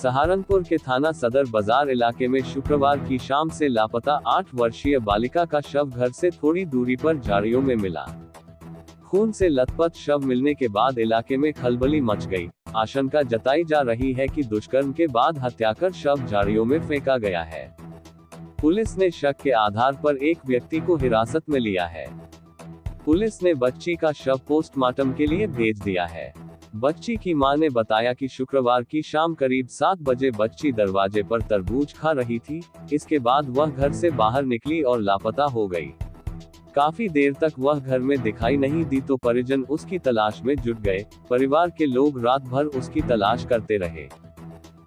सहारनपुर के थाना सदर बाजार इलाके में शुक्रवार की शाम से लापता 8 वर्षीय बालिका का शव घर से थोड़ी दूरी पर झाड़ियों में मिला। खून से लथपथ शव मिलने के बाद इलाके में खलबली मच गई। आशंका जताई जा रही है कि दुष्कर्म के बाद हत्या कर शव झाड़ियों में फेंका गया है। पुलिस ने शक के आधार पर एक व्यक्ति को हिरासत में लिया है। पुलिस ने बच्ची का शव पोस्टमार्टम के लिए भेज दिया है। बच्ची की मां ने बताया कि शुक्रवार की शाम करीब 7 बजे बच्ची दरवाजे पर तरबूज खा रही थी। इसके बाद वह घर से बाहर निकली और लापता हो गई। काफी देर तक वह घर में दिखाई नहीं दी तो परिजन उसकी तलाश में जुट गए। परिवार के लोग रात भर उसकी तलाश करते रहे।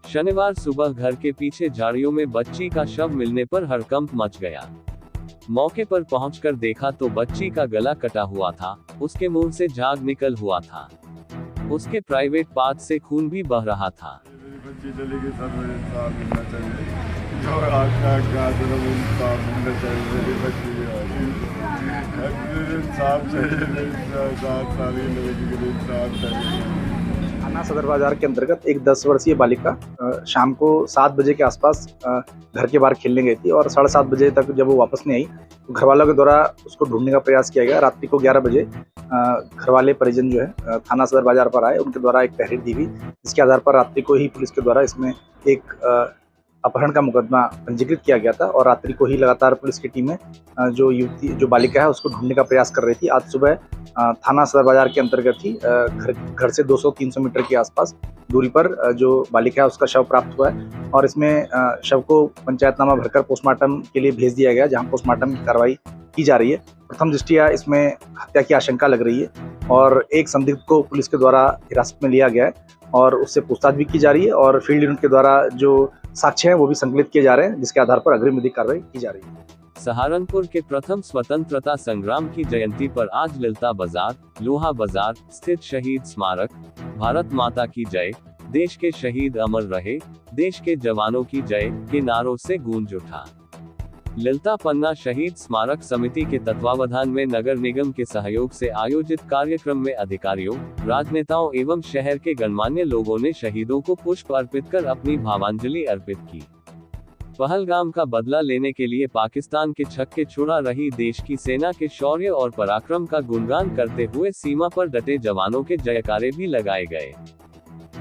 शनिवार सुबह घर के पीछे झाड़ियों में बच्ची का शव मिलने पर हड़कंप मच गया। मौके पर पहुंचकर देखा तो बच्ची का गला कटा हुआ था, उसके मुंह से झाग निकल हुआ था, उसके प्राइवेट पार्ट से खून भी बह रहा था। बच्ची चली गई, सर मुझे इंसाफ मिलना चाहिए, जो मिलना चाहिए, मेरी बच्ची इंसाफ चाहिए, 7 साल की लड़की के लिए इंसाफ चाहिए। थाना सदर बाजार के अंतर्गत एक 10 वर्षीय बालिका शाम को 7 बजे के आसपास घर के बाहर खेलने गई थी और 7:30 बजे तक जब वो वापस नहीं आई तो घर वालों के द्वारा उसको ढूंढने का प्रयास किया गया। रात्रि को 11 बजे घर वाले परिजन जो है थाना सदर बाजार पर आए, उनके द्वारा एक तहरीर दी गई, जिसके आधार पर रात्रि को ही पुलिस के द्वारा इसमें एक अपहरण का मुकदमा पंजीकृत किया गया था और रात्रि को ही लगातार पुलिस की टीमें जो बालिका है उसको ढूंढने का प्रयास कर रही थी। आज सुबह थाना सदर बाजार के अंतर्गत ही घर से 200-300 मीटर के आसपास दूरी पर जो बालिका है उसका शव प्राप्त हुआ है और इसमें शव को पंचायतनामा भरकर पोस्टमार्टम के लिए भेज दिया गया, जहां पोस्टमार्टम की कार्रवाई की जा रही है। प्रथम दृष्टया इसमें हत्या की आशंका लग रही है और एक संदिग्ध को पुलिस के द्वारा हिरासत में लिया गया है और उससे पूछताछ भी की जा रही है और फील्ड यूनिट के द्वारा जो साक्ष्य हैं वो भी संकलित किए जा रहे हैं, जिसके आधार पर अग्रिम विधिक कार्रवाई की जा रही है। सहारनपुर के प्रथम स्वतंत्रता संग्राम की जयंती पर आज ललिता बाजार, लोहा बाजार स्थित शहीद स्मारक भारत माता की जय, देश के शहीद अमर रहे, देश के जवानों की जय के नारों से गूंज उठा। ललिता पन्ना शहीद स्मारक समिति के तत्वावधान में नगर निगम के सहयोग से आयोजित कार्यक्रम में अधिकारियों, राजनेताओं एवं शहर के गणमान्य लोगों ने शहीदों को पुष्प अर्पित कर अपनी भावांजलि अर्पित की। पहलगाम का बदला लेने के लिए पाकिस्तान के छक्के छुड़ा रही देश की सेना के शौर्य और पराक्रम का गुणगान करते हुए सीमा पर डटे जवानों के जयकारे भी लगाए गए।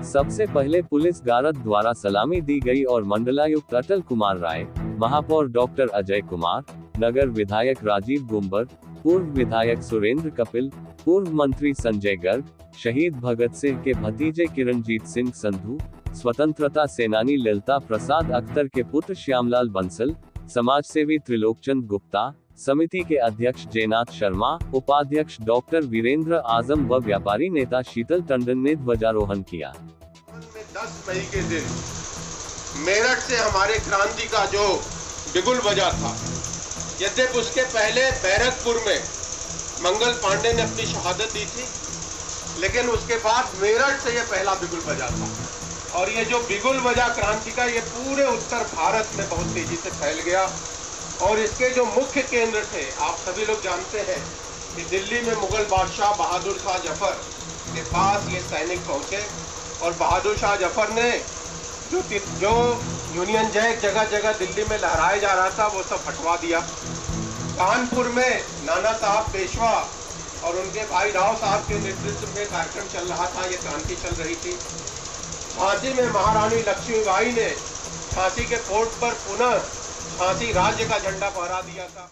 सबसे पहले पुलिस गारद द्वारा सलामी दी गई और मंडलायुक्त अटल कुमार राय, महापौर डॉक्टर अजय कुमार, नगर विधायक राजीव गुंबर, पूर्व विधायक सुरेंद्र कपिल, पूर्व मंत्री संजय गर्ग, शहीद भगत सिंह के भतीजे किरणजीत सिंह संधू, स्वतंत्रता सेनानी ललिता प्रसाद अख्तर के पुत्र श्यामलाल बंसल, समाजसेवी त्रिलोकचंद गुप्ता, समिति के अध्यक्ष जयनाथ शर्मा, उपाध्यक्ष डॉक्टर वीरेंद्र आजम व व्यापारी नेता शीतल टंडन ने ध्वजारोहण किया। 10 मई के दिन मेरठ से हमारे क्रांति का जो बिगुल बजा था, यद्यपि उसके पहले बैरकपुर में मंगल पांडे ने अपनी शहादत दी थी, लेकिन उसके बाद मेरठ से यह पहला बिगुल बजा था और ये जो बिगुल बजा क्रांति का, ये पूरे उत्तर भारत में बहुत तेजी से फैल गया और इसके जो मुख्य केंद्र थे, आप सभी लोग जानते हैं कि दिल्ली में मुगल बादशाह बहादुर शाह जफर के पास ये सैनिक पहुंचे और बहादुर शाह जफर ने जो यूनियन जैक जगह जगह दिल्ली में लहराया जा रहा था वो सब हटवा दिया। कानपुर में नाना साहब पेशवा और उनके भाई राव साहब के नेतृत्व में कार्यक्रम चल रहा था, ये क्रांति चल रही थी। झांसी में महारानी लक्ष्मीबाई ने झांसी के फोर्ट पर पुनः झांसी राज्य का झंडा फहरा दिया था।